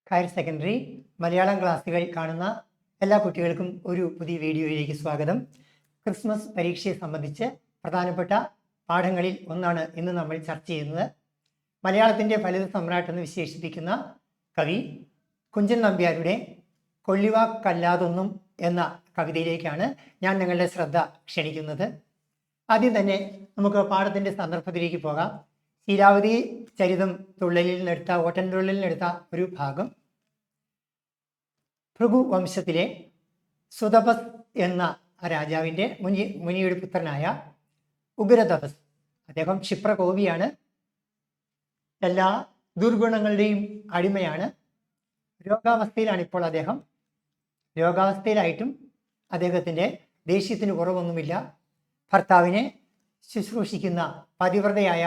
Higher secondary Malayalam ക്ലാസ്സുകൾ കാണുന്ന എല്ലാ കുട്ടികൾക്കും ഒരു പുതിയ വീഡിയോയിലേക്ക് സ്വാഗതം. ക്രിസ്മസ് പരീക്ഷയെ സംബന്ധിച്ച് പ്രധാനപ്പെട്ട പാഠങ്ങളിൽ ഒന്നാണ് ഇന്ന് നമ്മൾ ചർച്ച ചെയ്യുന്നത്. മലയാളത്തിൻ്റെ ഫലിത സമ്രാട്ട് എന്ന് വിശേഷിപ്പിക്കുന്ന കവി കുഞ്ചൻ നമ്പ്യാരുടെ കൊള്ളിവാക്കല്ലാതൊന്നും എന്ന കവിതയിലേക്കാണ് ഞാൻ നിങ്ങളുടെ ശ്രദ്ധ ക്ഷണിക്കുന്നത്. ആദ്യം തന്നെ നമുക്ക് പാഠത്തിൻ്റെ സന്ദർഭത്തിലേക്ക് പോകാം. ശീലാവതി ചരിതം തുള്ളലിൽ നിന്നെടുത്ത ഓട്ടൻതുള്ളലിൽ നിന്നെടുത്ത ഒരു ഭാഗം. ഭൃഗു വംശത്തിലെ സുതപസ് എന്ന രാജാവിൻ്റെ മുനിയുടെ പുത്രനായ ഉഗ്രതപസ്, അദ്ദേഹം ക്ഷിപ്രകോപിയാണ്, എല്ലാ ദുർഗുണങ്ങളുടെയും അടിമയാണ്. രോഗാവസ്ഥയിലാണ് ഇപ്പോൾ അദ്ദേഹം. രോഗാവസ്ഥയിലായിട്ടും അദ്ദേഹത്തിൻ്റെ ദേഷ്യത്തിന് കുറവൊന്നുമില്ല. ഭർത്താവിനെ ശുശ്രൂഷിക്കുന്ന പതിവ്രതയായ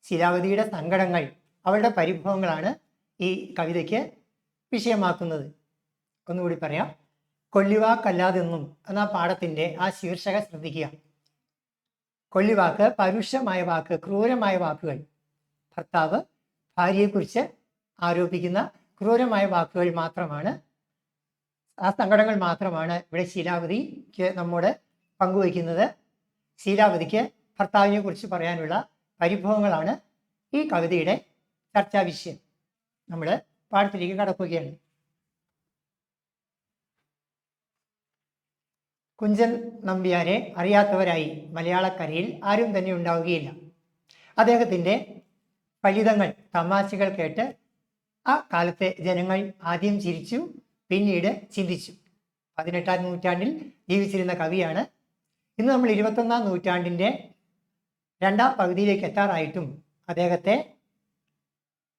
ശീലാവതിയുടെ സങ്കടങ്ങൾ, അവളുടെ പരിഭവങ്ങളാണ് ഈ കവിതയ്ക്ക് വിഷയമാക്കുന്നത്. ഒന്നുകൂടി പറയാം. കൊള്ളിവാക്കല്ലാതെന്നും എന്ന പാഠത്തിൻ്റെ ആ ശീർഷക ശ്രദ്ധിക്കുക. കൊള്ളിവാക്ക് പരുഷമായ വാക്ക്, ക്രൂരമായ വാക്കുകൾ. ഭർത്താവ് ഭാര്യയെക്കുറിച്ച് ആരോപിക്കുന്ന ക്രൂരമായ വാക്കുകൾ മാത്രമാണ്, ആ സങ്കടങ്ങൾ മാത്രമാണ് ഇവിടെ ശീലാവതിക്ക് നമ്മോട് പങ്കുവയ്ക്കുന്നത്. ശീലാവതിക്ക് ഭർത്താവിനെ കുറിച്ച് പറയാനുള്ള പരിഭവങ്ങളാണ് ഈ കവിതയുടെ ചർച്ചാ വിഷയം. നമ്മൾ പാഠത്തിലേക്ക് കടക്കുകയാണ്. കുഞ്ചൻ നമ്പ്യാരെ അറിയാത്തവരായി മലയാളക്കരയിൽ ആരും തന്നെ ഉണ്ടാവുകയില്ല. അദ്ദേഹത്തിൻ്റെ ഫലിതങ്ങൾ, തമാശകൾ കേട്ട് ആ കാലത്തെ ജനങ്ങൾ ആദ്യം ചിരിച്ചു, പിന്നീട് ചിന്തിച്ചു. 18ാം നൂറ്റാണ്ടിൽ ജീവിച്ചിരുന്ന കവിയാണ്. ഇന്ന് നമ്മൾ 21ാം നൂറ്റാണ്ടിൻ്റെ രണ്ടാം പകുതിയിലേക്ക് എത്താറായിട്ടും അദ്ദേഹത്തെ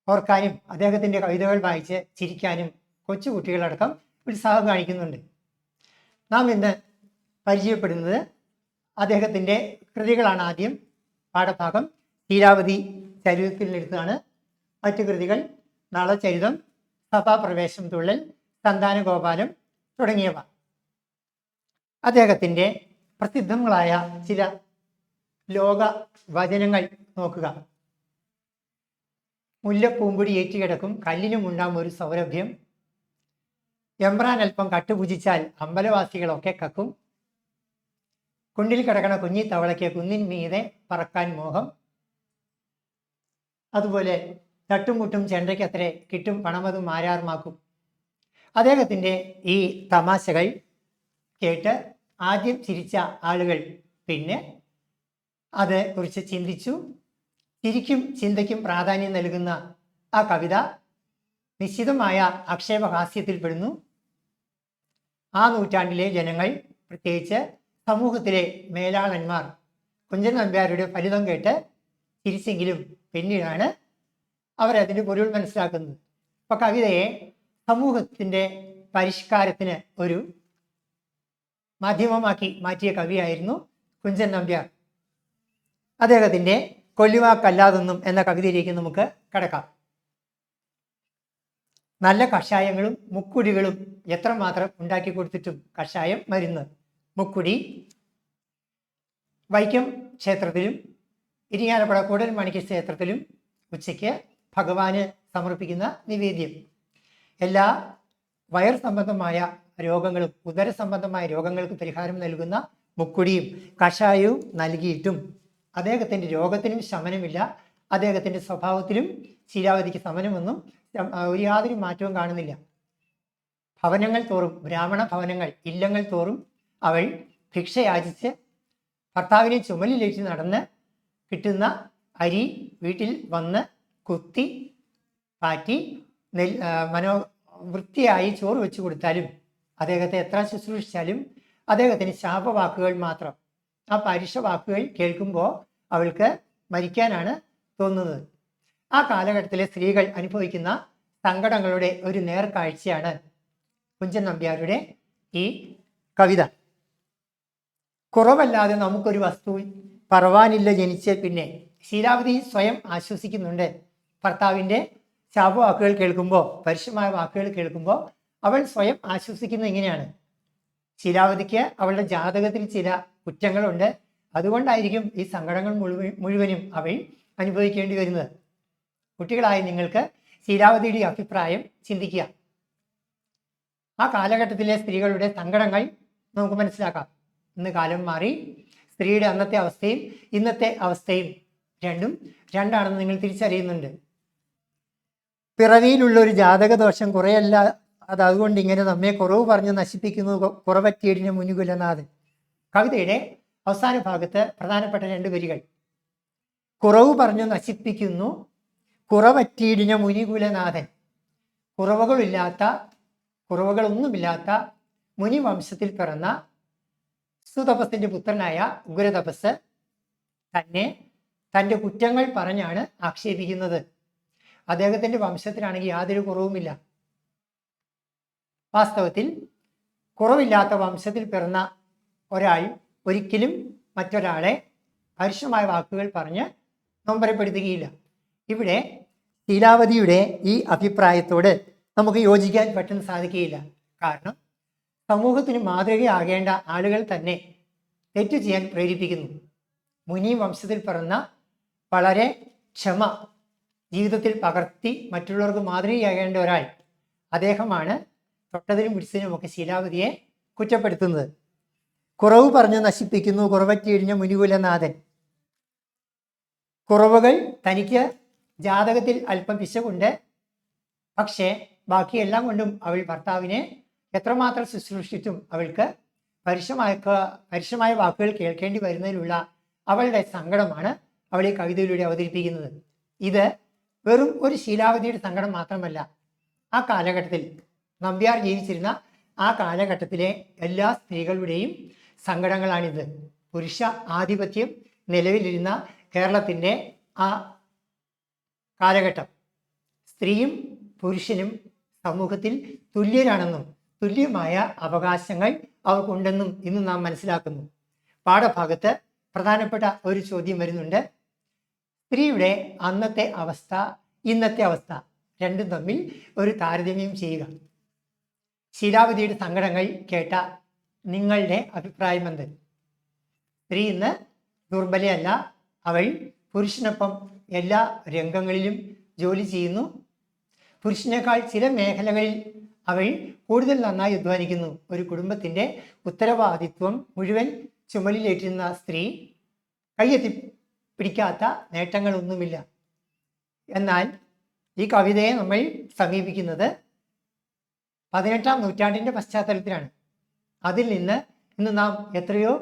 ഓർക്കാനും അദ്ദേഹത്തിൻ്റെ കവിതകൾ വായിച്ച് ചിരിക്കാനും കൊച്ചുകുട്ടികളടക്കം ഉത്സാഹം കാണിക്കുന്നുണ്ട്. നാം ഇന്ന് പരിചയപ്പെടുന്നത് അദ്ദേഹത്തിൻ്റെ കൃതികളാണ്. ആദ്യം പാഠഭാഗം ശീലാവതി ചരിതത്തിൽ നിന്നെടുത്തതാണ്. മറ്റു കൃതികൾ നളചരിതം, സഭാപ്രവേശം തുള്ളൽ, സന്താനഗോപാലം തുടങ്ങിയവ. അദ്ദേഹത്തിൻ്റെ പ്രസിദ്ധങ്ങളായ ചില ലോക വചനങ്ങൾ നോക്കുക. മുല്ലപ്പൂമ്പൊടി ഏറ്റുകിടക്കും കല്ലിനും ഉണ്ടാകും ഒരു സൗരഭ്യം. എമ്പ്രാൻ അല്പം കട്ടുപൂജിച്ചാൽ അമ്പലവാസികളൊക്കെ കക്കും. കുണ്ടിൽ കിടക്കണ കുഞ്ഞി തവളയ്ക്ക് കുന്നിൻ മീതെ പറക്കാൻ മോഹം. അതുപോലെ തട്ടുമുട്ടും ചെണ്ടയ്ക്കത്രേ കിട്ടും പണമതും ആരാർമാക്കും. അദ്ദേഹത്തിൻ്റെ ഈ തമാശകൾ കേട്ട് ആദ്യം ചിരിച്ച ആളുകൾ പിന്നെ അതേക്കുറിച്ച് ചിന്തിച്ചു. ചിരിക്കും ചിന്തയ്ക്കും പ്രാധാന്യം നൽകുന്ന ആ കവിത നിശ്ചിതമായ ആക്ഷേപഹാസ്യത്തിൽപ്പെടുന്നു. ആ നൂറ്റാണ്ടിലെ ജനങ്ങൾ, പ്രത്യേകിച്ച് സമൂഹത്തിലെ മേലാളന്മാർ കുഞ്ചൻ നമ്പ്യാരുടെ ഫലിതം കേട്ട് ചിരിച്ചെങ്കിലും പിന്നീടാണ് അവരതിൻ്റെ പൊരുൾ മനസ്സിലാക്കുന്നത്. അപ്പോൾ കവിതയെ സമൂഹത്തിൻ്റെ പരിഷ്കാരത്തിന് ഒരു മാധ്യമമാക്കി മാറ്റിയ കവിയായിരുന്നു കുഞ്ചൻ നമ്പ്യാർ. അദ്ദേഹത്തിൻ്റെ കൊല്ലിവാക്കല്ലാതൊന്നും എന്ന കവിതയിലേക്ക് നമുക്ക് കടക്കാം. നല്ല കഷായങ്ങളും മുക്കുടികളും എത്രമാത്രം ഉണ്ടാക്കി കൊടുത്തിട്ടും കഷായം മരുന്ന്. മുക്കുടി വൈക്കം ക്ഷേത്രത്തിലും ഇരിങ്ങാലക്കുട കൂടൽമാണിക്യ ക്ഷേത്രത്തിലും ഉച്ചയ്ക്ക് ഭഗവാന് സമർപ്പിക്കുന്ന നിവേദ്യം. എല്ലാ വയർ സംബന്ധമായ രോഗങ്ങളും ഉദര സംബന്ധമായ രോഗങ്ങൾക്ക് പരിഹാരം നൽകുന്ന മുക്കുടിയും കഷായവും നൽകിയിട്ടും അദ്ദേഹത്തിൻ്റെ രോഗത്തിനും ശമനമില്ല. അദ്ദേഹത്തിൻ്റെ സ്വഭാവത്തിലും ശീലാവതിക്ക് ശമനമൊന്നും യാതൊരു മാറ്റവും കാണുന്നില്ല. ഭവനങ്ങൾ തോറും, ബ്രാഹ്മണ ഭവനങ്ങൾ, ഇല്ലങ്ങൾ തോറും അവൾ ഭിക്ഷയാചിച്ച് ഭർത്താവിനെ ചുമലിലേറ്റ് നടന്ന് കിട്ടുന്ന അരി വീട്ടിൽ വന്ന് കുത്തി പാറ്റി വൃത്തിയായി ചോറ് വെച്ച് കൊടുത്താലും അദ്ദേഹത്തെ എത്ര ശുശ്രൂഷിച്ചാലും അദ്ദേഹത്തിന് ശാപവാക്കുകൾ മാത്രം. ആ പരുഷ വാക്കുകൾ കേൾക്കുമ്പോൾ അവൾക്ക് മരിക്കാനാണ് തോന്നുന്നത്. ആ കാലഘട്ടത്തിലെ സ്ത്രീകൾ അനുഭവിക്കുന്ന സങ്കടങ്ങളുടെ ഒരു നേർക്കാഴ്ചയാണ് കുഞ്ചൻ നമ്പ്യാരുടെ ഈ കവിത. കുറവല്ലാതെ നമുക്കൊരു വസ്തു പറവാനില്ല ജനിച്ച്. പിന്നെ ശീലാവതി സ്വയം ആശ്വസിക്കുന്നുണ്ട്. ഭർത്താവിൻ്റെ ശാപവാക്കുകൾ കേൾക്കുമ്പോൾ, പരുഷമായ വാക്കുകൾ കേൾക്കുമ്പോൾ അവൾ സ്വയം ആശ്വസിക്കുന്നത് ഇങ്ങനെയാണ്. ശീലാവതിക്ക് അവളുടെ ജാതകത്തിൽ ചില കുറ്റങ്ങളുണ്ട്. അതുകൊണ്ടായിരിക്കും ഈ സങ്കടങ്ങൾ മുഴുവനും അവൾ അനുഭവിക്കേണ്ടി വരുന്നത്. കുട്ടികളായ നിങ്ങൾക്ക് ശീലാവതിയുടെ അഭിപ്രായം ചിന്തിക്കുക. ആ കാലഘട്ടത്തിലെ സ്ത്രീകളുടെ സങ്കടങ്ങൾ നമുക്ക് മനസ്സിലാക്കാം. ഇന്ന് കാലം മാറി. സ്ത്രീയുടെ അന്നത്തെ അവസ്ഥയും ഇന്നത്തെ അവസ്ഥയും രണ്ടാണെന്ന് നിങ്ങൾ തിരിച്ചറിയുന്നുണ്ട്. പിറവിയിലുള്ള ഒരു ജാതകദോഷം കുറയല്ല, അതുകൊണ്ട് ഇങ്ങനെ നമ്മെ കുറവ് പറഞ്ഞ് നശിപ്പിക്കുന്നു കുറവറ്റീടിന് മുനുകുലനാഥൻ. കവിതയുടെ അവസാന ഭാഗത്ത് പ്രധാനപ്പെട്ട 2 വരികൾ. കുറവ് പറഞ്ഞു നശിപ്പിക്കുന്നു കുറവറ്റീടിന് മുനികുലനാഥൻ. കുറവുകളൊന്നുമില്ലാത്ത മുനിവംശത്തിൽ പിറന്ന സുതപസ്സിന്റെ പുത്രനായ ഉഗ്രതപസ് തന്നെ തൻ്റെ കുറ്റങ്ങൾ പറഞ്ഞാണ് ആക്ഷേപിക്കുന്നത്. അദ്ദേഹത്തിന്റെ വംശത്തിനാണെങ്കിൽ യാതൊരു കുറവുമില്ല. വാസ്തവത്തിൽ കുറവില്ലാത്ത വംശത്തിൽ പിറന്ന ഒരാൾ ഒരിക്കലും മറ്റൊരാളെ പരുഷമായ വാക്കുകൾ പറഞ്ഞ് നൊമ്പരപ്പെടുത്തുകയില്ല. ഇവിടെ ശീലാവതിയുടെ ഈ അഭിപ്രായത്തോട് നമുക്ക് യോജിക്കാൻ പെട്ടെന്ന് സാധിക്കുകയില്ല. കാരണം സമൂഹത്തിന് മാതൃകയാകേണ്ട ആളുകൾ തന്നെ തെറ്റു ചെയ്യാൻ പ്രേരിപ്പിക്കുന്നു. മുനി വംശത്തിൽ പിറന്ന വളരെ ക്ഷമ ജീവിതത്തിൽ പകർത്തി മറ്റുള്ളവർക്ക് മാതൃകയാകേണ്ട ഒരാൾ, അദ്ദേഹമാണ് തൊട്ടതിനും പിടിച്ചതിനും ഒക്കെ ശീലാവതിയെ കുറ്റപ്പെടുത്തുന്നത്. കുറവ് പറഞ്ഞു നശിപ്പിക്കുന്നു കുറവറ്റിയിടിഞ്ഞ മുനികുലനാഥൻ. കുറവുകൾ തനിക്ക് ജാതകത്തിൽ അല്പം പിശകുണ്ട്, പക്ഷേ ബാക്കിയെല്ലാം കൊണ്ടും അവൾ ഭർത്താവിനെ എത്രമാത്രം ശുശ്രൂഷിച്ചും അവൾക്ക് പരുഷമായ വാക്കുകൾ കേൾക്കേണ്ടി വരുന്നതിലുള്ള അവളുടെ സങ്കടമാണ് അവൾ ഈ കവിതയിലൂടെ അവതരിപ്പിക്കുന്നത്. ഇത് വെറും ഒരു ശീലാവതിയുടെ സങ്കടം മാത്രമല്ല, ആ കാലഘട്ടത്തിൽ നമ്പ്യാർ ജീവിച്ചിരുന്ന ആ കാലഘട്ടത്തിലെ എല്ലാ സ്ത്രീകളുടെയും സങ്കടങ്ങളാണിത്. പുരുഷ ആധിപത്യം നിലവിലിരുന്ന കേരളത്തിൻ്റെ ആ കാലഘട്ടം, സ്ത്രീയും പുരുഷനും സമൂഹത്തിൽ തുല്യരാണെന്നും തുല്യമായ അവകാശങ്ങൾ അവർക്കുണ്ടെന്നും ഇന്ന് നാം മനസ്സിലാക്കുന്നു. പാഠഭാഗത്ത് പ്രധാനപ്പെട്ട ഒരു ചോദ്യം വരുന്നുണ്ട്. സ്ത്രീയുടെ അന്നത്തെ അവസ്ഥ ഇന്നത്തെ അവസ്ഥ രണ്ടും തമ്മിൽ ഒരു താരതമ്യം ചെയ്യുക. ശീലാവതിയുടെ സങ്കടങ്ങൾ കേട്ട നിങ്ങളുടെ അഭിപ്രായം എന്ത്? സ്ത്രീ ഇന്ന് ദുർബലയല്ല, അവൾ പുരുഷനൊപ്പം എല്ലാ രംഗങ്ങളിലും ജോലി ചെയ്യുന്നു. പുരുഷനേക്കാൾ ചില മേഖലകളിൽ അവൾ കൂടുതൽ നന്നായി അധ്വാനിക്കുന്നു. ഒരു കുടുംബത്തിൻ്റെ ഉത്തരവാദിത്വം മുഴുവൻ ചുമലിലേറ്റുന്ന സ്ത്രീ കയ്യെത്തി പിടിക്കാത്ത നേട്ടങ്ങളൊന്നുമില്ല. എന്നാൽ ഈ കവിതയെ നമ്മൾ സമീപിക്കുന്നത് 18-ാം നൂറ്റാണ്ടിൻ്റെ പശ്ചാത്തലത്തിലാണ്. അതിൽ നിന്ന് ഇന്ന് നാം എത്രയോ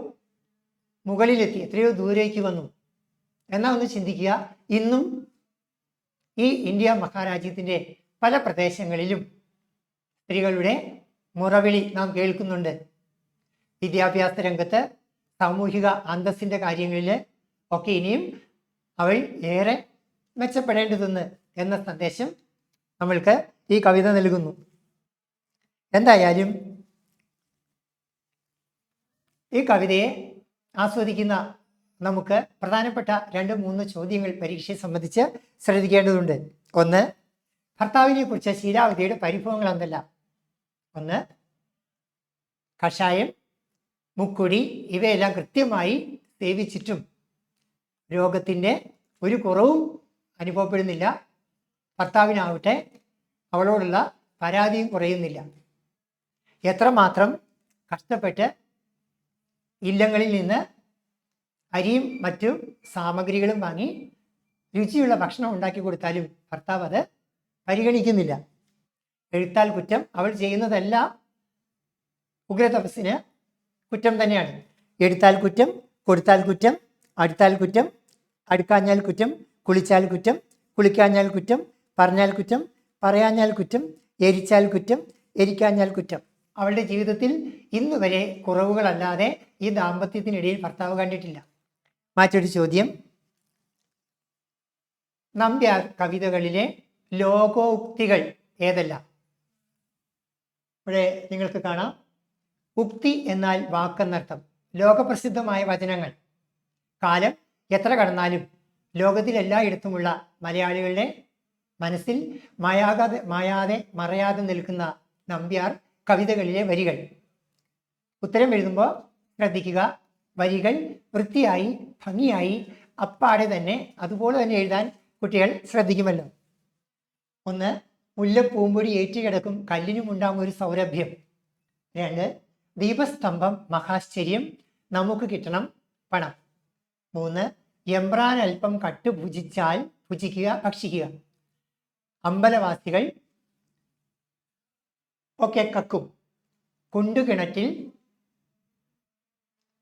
മുകളിലെത്തി, എത്രയോ ദൂരേക്ക് വന്നു. എന്നാൽ ഒന്ന് ചിന്തിക്കുക, ഇന്നും ഈ ഇന്ത്യ മഹാരാജ്യത്തിൻ്റെ പല പ്രദേശങ്ങളിലും സ്ത്രീകളുടെ മുറവിളി നാം കേൾക്കുന്നുണ്ട്. വിദ്യാഭ്യാസ രംഗത്ത്, സാമൂഹിക അന്തസ്സിൻ്റെ കാര്യങ്ങളിൽ ഒക്കെ ഇനിയും അവൾ ഏറെ മെച്ചപ്പെടേണ്ടതെന്ന് എന്ന സന്ദേശം നമ്മൾക്ക് ഈ കവിത നൽകുന്നു. എന്തായാലും ഈ കവിതയെ ആസ്വദിക്കുന്ന നമുക്ക് പ്രധാനപ്പെട്ട 2-3 ചോദ്യങ്ങൾ പരീക്ഷയെ സംബന്ധിച്ച് ശ്രദ്ധിക്കേണ്ടതുണ്ട്. ഒന്ന്, ഭർത്താവിനെ കുറിച്ച് ശീലാവതിയുടെ പരിഭവങ്ങൾ എന്തല്ല? ഒന്ന്, കഷായം, മുക്കുടി ഇവയെല്ലാം കൃത്യമായി സേവിച്ചിട്ടും രോഗത്തിൻ്റെ ഒരു കുറവും അനുഭവപ്പെടുന്നില്ല. ഭർത്താവിനാവട്ടെ അവളോടുള്ള പരാതിയും കുറയുന്നില്ല. എത്രമാത്രം കഷ്ടപ്പെട്ട് ഇല്ലങ്ങളിൽ നിന്ന് അരിയും മറ്റു സാമഗ്രികളും വാങ്ങി രുചിയുള്ള ഭക്ഷണം ഉണ്ടാക്കി കൊടുത്താലും ഭർത്താവ് അത് പരിഗണിക്കുന്നില്ല. എഴുത്താൽ കുറ്റം, അവൾ ചെയ്യുന്നതെല്ലാം ഉഗ്രതപസ്സിന് കുറ്റം തന്നെയാണ്. എടുത്താൽ കുറ്റം, കൊടുത്താൽ കുറ്റം, അടുത്താൽ കുറ്റം, അടുക്കാഞ്ഞാൽ കുറ്റം, കുളിച്ചാൽ കുറ്റം, കുളിക്കാഞ്ഞാൽ കുറ്റം, പറഞ്ഞാൽ കുറ്റം, പറയാഞ്ഞാൽ കുറ്റം, എരിച്ചാൽ കുറ്റം, എരിക്കാഞ്ഞാൽ കുറ്റം. അവളുടെ ജീവിതത്തിൽ ഇന്ന് വരെ കുറവുകളല്ലാതെ ഈ ദാമ്പത്യത്തിനിടയിൽ ഭർത്താവ് കണ്ടിട്ടില്ല. മറ്റൊരു ചോദ്യം, നമ്പ്യാർ കവിതകളിലെ ലോകോക്തികൾ ഏതെല്ലാം? ഇവിടെ നിങ്ങൾക്ക് കാണാം, ഉക്തി എന്നാൽ വാക്കെന്നർത്ഥം. ലോകപ്രസിദ്ധമായ വചനങ്ങൾ. കാലം എത്ര കടന്നാലും ലോകത്തിലെല്ലായിടത്തുമുള്ള മലയാളികളുടെ മനസ്സിൽ മറയാതെ നിൽക്കുന്ന നമ്പ്യാർ കവിതകളിലെ വരികൾ. ഉത്തരം എഴുതുമ്പോൾ ശ്രദ്ധിക്കുക, വരികൾ വൃത്തിയായി ഭംഗിയായി അപ്പാടെ തന്നെ അതുപോലെ തന്നെ എഴുതാൻ കുട്ടികൾ ശ്രദ്ധിക്കുമല്ലോ. ഒന്ന്, മുല്ലപ്പൂമ്പൊടി ഏറ്റുകിടക്കും കല്ലിനുമുണ്ടാകും ഒരു സൗരഭ്യം. 2, ദീപസ്തംഭം മഹാശ്ചര്യം, നമുക്ക് കിട്ടണം പണം. 3, എമ്പ്രാൻ അല്പം കട്ടു ഭുജിക്കുക ഭക്ഷിക്കുക. അമ്പലവാസികൾ ഒക്കെ കക്കും. കുണ്ടുകിണറ്റിൽ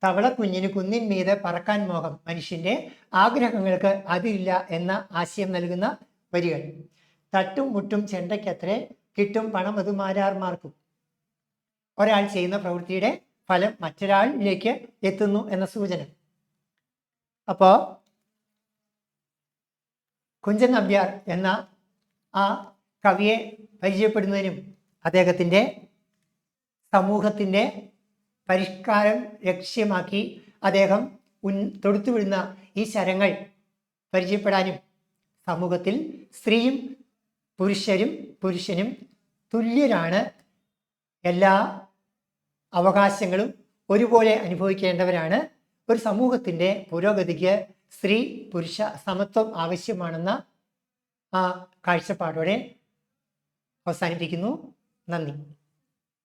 തവളക്കുഞ്ഞിന് കുന്നിന്മീതെ പറക്കാൻ മോഹം, മനുഷ്യന്റെ ആഗ്രഹങ്ങൾക്ക് അതിരില്ല എന്ന ആശയം നൽകുന്ന വരികൾ. തട്ടും മുട്ടും ചെണ്ടയ്ക്കത്രേ, കിട്ടും പണം അത് മാരാർമാർക്കും. ഒരാൾ ചെയ്യുന്ന പ്രവൃത്തിയുടെ ഫലം മറ്റൊരാളിലേക്ക് എത്തുന്നു എന്ന സൂചന. അപ്പോൾ കുഞ്ചൻ നമ്പ്യാർ എന്ന ആ കവിയെ പരിചയപ്പെടുന്നതിനും അദ്ദേഹത്തിൻ്റെ സമൂഹത്തിൻ്റെ പരിഷ്കാരം ലക്ഷ്യമാക്കി അദ്ദേഹം തൊടുത്തുവിടുന്ന ഈ ശരങ്ങൾ പരിചയപ്പെടാനും സമൂഹത്തിൽ സ്ത്രീയും പുരുഷനും തുല്യരാണ്, എല്ലാ അവകാശങ്ങളും ഒരുപോലെ അനുഭവിക്കേണ്ടവരാണ്, ഒരു സമൂഹത്തിൻ്റെ പുരോഗതിക്ക് സ്ത്രീ പുരുഷ സമത്വം ആവശ്യമാണെന്ന ആ കാഴ്ചപ്പാടോടെ അവസാനിപ്പിക്കുന്നു. നന്ദി.